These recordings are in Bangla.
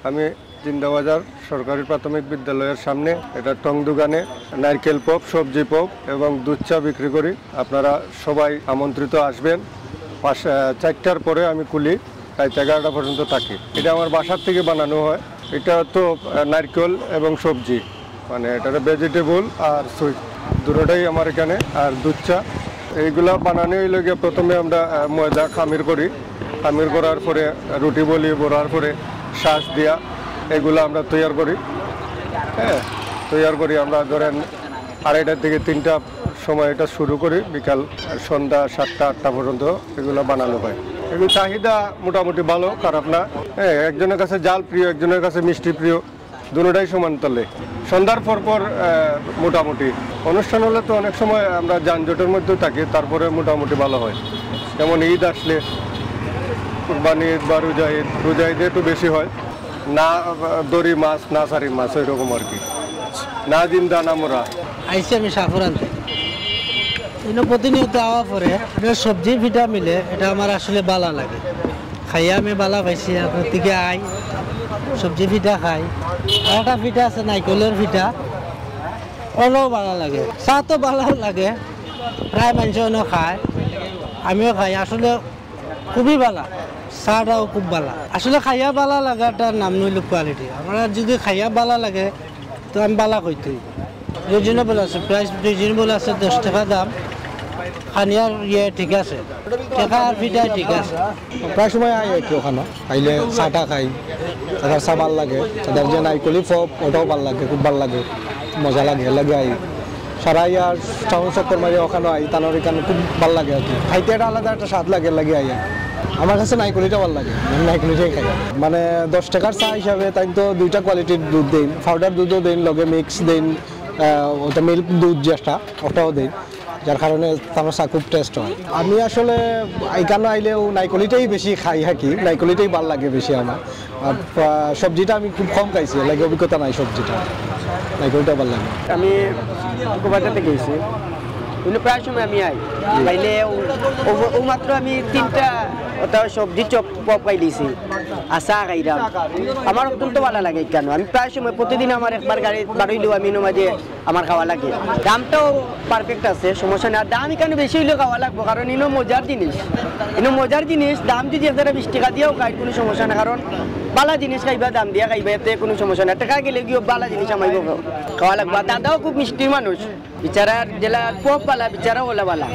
আমি জিন্দাবাজার সরকারি প্রাথমিক বিদ্যালয়ের সামনে এটা টং দোকানে নারকেল পপ, সবজি পপ এবং দুধ চা বিক্রি করি। আপনারা সবাই আমন্ত্রিত আসবেন। 4টার পরে আমি খুলি, তাই 11টা পর্যন্ত থাকি। এটা আমার বাসার থেকে বানানো হয়। এটা তো নারকেল এবং সবজি, মানে এটা ভেজিটেবল আর সুইট দুটোটাই আমার এখানে। আর দুধ চা এইগুলা বানানো হইলে প্রথমে আমরা ময়দা খামির করি। খামির করার পরে রুটি বলি, বড়ার পরে শ্বাস দিয়া এগুলো আমরা তৈরি করি। হ্যাঁ, তৈরি করি আমরা ধরেন 2:30 থেকে 3টা সময় এটা শুরু করি, বিকাল সন্ধ্যা 7টা 8টা পর্যন্ত এগুলো বানানো হয়। এগুলো চাহিদা মোটামুটি ভালো, খারাপ না। হ্যাঁ, একজনের কাছে জাল প্রিয়, একজনের কাছে মিষ্টি প্রিয়, দুটোটাই সমান তলে। সন্ধ্যার পর মোটামুটি অনুষ্ঠান হলে তো অনেক সময় আমরা যানজটের মধ্যেও থাকি, তারপরে মোটামুটি ভালো হয়। যেমন ঈদ আসলে, কুরবানি ঈদ বা রোজা ঈদে একটু বেশি হয়। না দড়ি মাছ, না সারি মাছ, ওই রকম আর কি। না জিন্দা না মোরা। আইসি আমি সাফর আনতে প্রতিনিয়ত আওয়া পরে সবজি ফিটা মিলে এটা আমার আসলে বালা লাগে। খাইয়া আমি বালা পাইছি। আপনার থেকে আই সবজি ফিটা খাই। আর একটা ফিটা আছে নাইকলের ফিটা, ওরাও ভালো লাগে। চা তো ভালো লাগে, প্রায় মানুষজনও খায়, আমিও খাই। আসলে খুবই ভালো, চাটাও খুব ভালো। আসলে খাইয়া ভালো লাগাটার নাম নইল কোয়ালিটি। আমার যদি খাইয়া ভালো লাগে তো আমি ভালো কইতেই। রিজনেবল আছে, প্রাইস রিজনেবল আছে, 10 টাকা দাম। খানিয়ার ঠিক আছে, টাকা আর ফিটাই ঠিক আছে। প্রায় সময় আই একটু ওখানে খাইলে চাটা খাই, তাদের চা ভাল লাগে, তাদের যে নাইকলি ফপ ওটাও ভাল লাগে, খুব ভাল লাগে, মজা লাগে আই। সারা ইয়ার টাউন চক্কর মারি ওখানে আই, তানোর এখানে খুব ভাল লাগে আর কি। খাইতে একটা আলাদা একটা স্বাদ লাগে আই। আমার কাছে নাইকলিটা ভাল লাগে, নাইকলিটাই খাই। মানে 10 টাকার চা হিসাবে তাই তো 2টা কোয়ালিটির দুধ দিন, পাউডার দুধও দিন, লগে মিক্স দিন, ওটা মিল্ক দুধ যেটা ওটাও দিন, যার কারণে তার চা খুব টেস্ট হয়। আমি আসলে এখানে আইলেও নাইকলিটাই বেশি খাই থাকি, নাইকলিটাই ভাল লাগে বেশি আমার। আর সবজিটা আমি খুব কম খাইছি, লাগে অভিজ্ঞতা নাই সবজিটা, নাইকলিটা ভাল লাগে। আমি বাজারতে গেছি, কিন্তু প্রায় সময় আমি আই পাইলে ও মাত্র আমি 3টা সবজি চপ পাই দিয়েছি আর চা খাইলাম। আমার অত্যন্ত ভালো লাগে কেন, আমি প্রায় সময় প্রতিদিন আমার একবার গাড়ি বাড়িলেও আমি মাঝে আমার খাওয়া লাগে। দামটাও পারফেক্ট আছে, সমস্যা নেই। আর দাম এখানে বেশি হইলেও খাওয়া লাগবো, কারণ মজার জিনিস। দাম যদি 20 টাকা দিয়েও খাই কোনো সমস্যা না, কারণ বালা জিনিস খাইবা, দাম দিয়া খাইবা, এতে কোনো সমস্যা না। টাকা গেলে গিয়েও বালা জিনিস আমাইব খাওয়া লাগবে। দাদাও খুব মিষ্টি মানুষ, বিচারার জেলা পপ বালা, বিচারা ওলা বালা,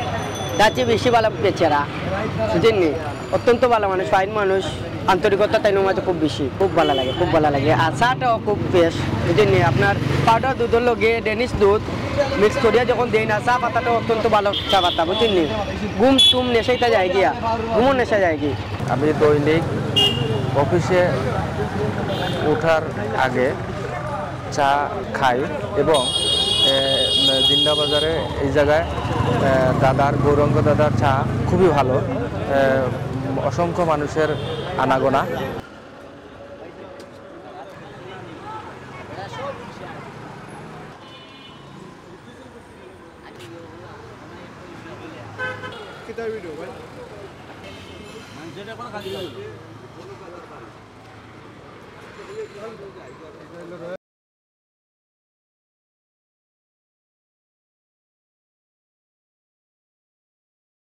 তার চেয়ে বেশি বালা বেচারা, বুঝেননি? অত্যন্ত ভালো মানুষ, ফাইন মানুষ, আন্তরিকতা তাই মাঝে খুব বেশি, খুব ভালো লাগে। আর চাটাও খুব বেশ, বুঝেননি? আপনার পাউডার দুধের লগে ডেনিশ দুধ মিক্স করিয়া যখন দেয় না, চা পাতাটাও অত্যন্ত ভালো চা পাতা, বুঝেননি? ঘুম নেশাইতে যায় গিয়া, ঘুমও নেশা যায় গিয়ে। আমি দৈনিক অফিসে ওঠার আগে চা খাই এবং জিন্দাবাজারে এই জায়গায় গৌরাঙ্গ দাদার চা খুবই ভালো, অসংখ্য মানুষের আনাগোনা।